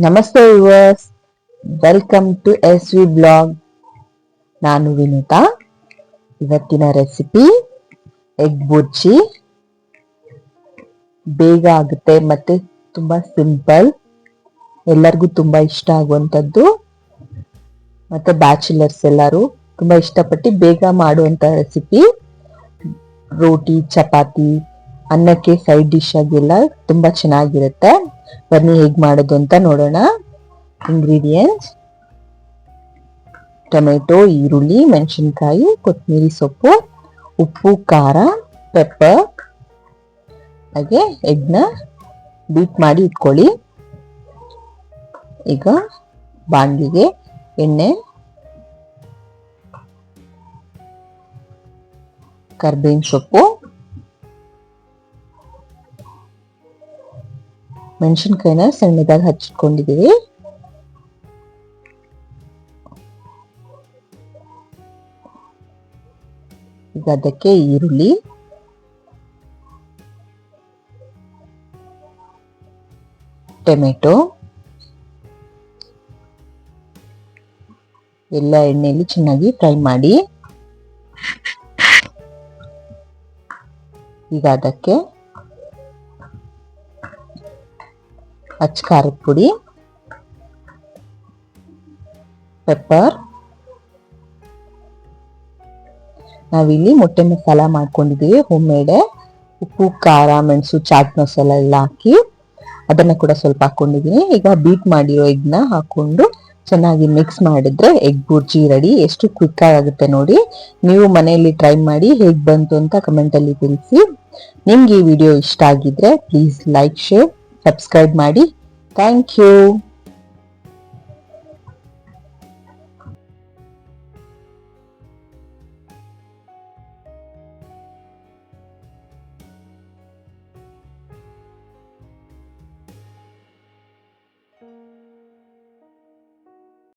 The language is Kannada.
ನಮಸ್ತೆ viewers, welcome to SV blog. ನಾನು ವಿನುತಾ. ಇವತ್ತಿನ ರೆಸಿಪಿ ಎಗ್ ಬುರ್ಜಿ. ಬೇಗ ಆಗುತ್ತೆ ಮತ್ತೆ ತುಂಬಾ ಸಿಂಪಲ್, ಎಲ್ಲರಿಗೂ ತುಂಬಾ ಇಷ್ಟ ಆಗುವಂಥದ್ದು. ಮತ್ತೆ ಬ್ಯಾಚುಲರ್ಸ್ ಎಲ್ಲರೂ ತುಂಬಾ ಇಷ್ಟಪಟ್ಟು ಬೇಗ ಮಾಡುವಂತ ರೆಸಿಪಿ. ರೋಟಿ, ಚಪಾತಿ, ಅನ್ನಕ್ಕೆ ಸೈಡ್ ಡಿಶ್ ಆಗೆಲ್ಲ ತುಂಬಾ ಚೆನ್ನಾಗಿರುತ್ತೆ. ಬನ್ನಿ ಹೇಗ್ ಮಾಡೋದು ಅಂತ ನೋಡೋಣ. ಇಂಗ್ರೀಡಿಯೆಂಟ್ಸ್: ಟೊಮೆಟೊ, ಈರುಳ್ಳಿ, ಮೆಣಸಿನಕಾಯಿ, ಕೊತ್ತಂಬರಿ ಸೊಪ್ಪು, ಉಪ್ಪು, ಖಾರ, ಪೆಪ್ಪರ್, ಹಾಗೆ ಎಗ್ನ ಬೀಟ್ ಮಾಡಿ ಇಟ್ಕೊಳ್ಳಿ. ಈಗ ಬಾಣಲಿಗೆ ಎಣ್ಣೆ, ಕರ್ಬೇವಿನ ಸೊಪ್ಪು, ಮೆಣಸಿನ್ಕಾಯಿನ ಸಣ್ಣದಾಗಿ ಹಚ್ಚಿಕೊಂಡಿದ್ದೀವಿ. ಈಗ ಅದಕ್ಕೆ ಈರುಳ್ಳಿ, ಟೊಮೆಟೊ ಎಲ್ಲ ಎಣ್ಣೆಯಲ್ಲಿ ಚೆನ್ನಾಗಿ ಫ್ರೈ ಮಾಡಿ. ಈಗ ಅದಕ್ಕೆ ಅಚ್ಚ ಖಾರದ ಪುಡಿ, ಪೆಪ್ಪರ್, ನಾವಿಲ್ಲಿ ಮೊಟ್ಟೆ ಮಸಾಲ ಮಾಡ್ಕೊಂಡಿದ್ದೀವಿ ಹೋಮ್ ಮೇಡ್. ಉಪ್ಪು, ಖಾರ, ಮೆಣಸು, ಚಾಟ್ ಮಸಾಲ ಎಲ್ಲ ಹಾಕಿ ಅದನ್ನ ಕೂಡ ಸ್ವಲ್ಪ ಹಾಕೊಂಡಿದ್ದೀನಿ. ಈಗ ಬೀಟ್ ಮಾಡಿರೋ ಎಗ್ನ ಹಾಕೊಂಡು ಚೆನ್ನಾಗಿ ಮಿಕ್ಸ್ ಮಾಡಿದ್ರೆ ಎಗ್ ಬುರ್ಜಿ ರೆಡಿ. ಎಷ್ಟು ಕ್ವಿಕ್ ಆಗುತ್ತೆ ನೋಡಿ. ನೀವು ಮನೆಯಲ್ಲಿ ಟ್ರೈ ಮಾಡಿ ಹೇಗ್ ಬಂತು ಅಂತ ಕಮೆಂಟ್ ಅಲ್ಲಿ ತಿಳಿಸಿ. ನಿಮ್ಗೆ ಈ ವಿಡಿಯೋ ಇಷ್ಟ ಆಗಿದ್ರೆ ಪ್ಲೀಸ್ ಲೈಕ್, ಶೇರ್, ಸಬ್ಸ್ಕ್ರೈಬ್ ಮಾಡಿ. Thank you.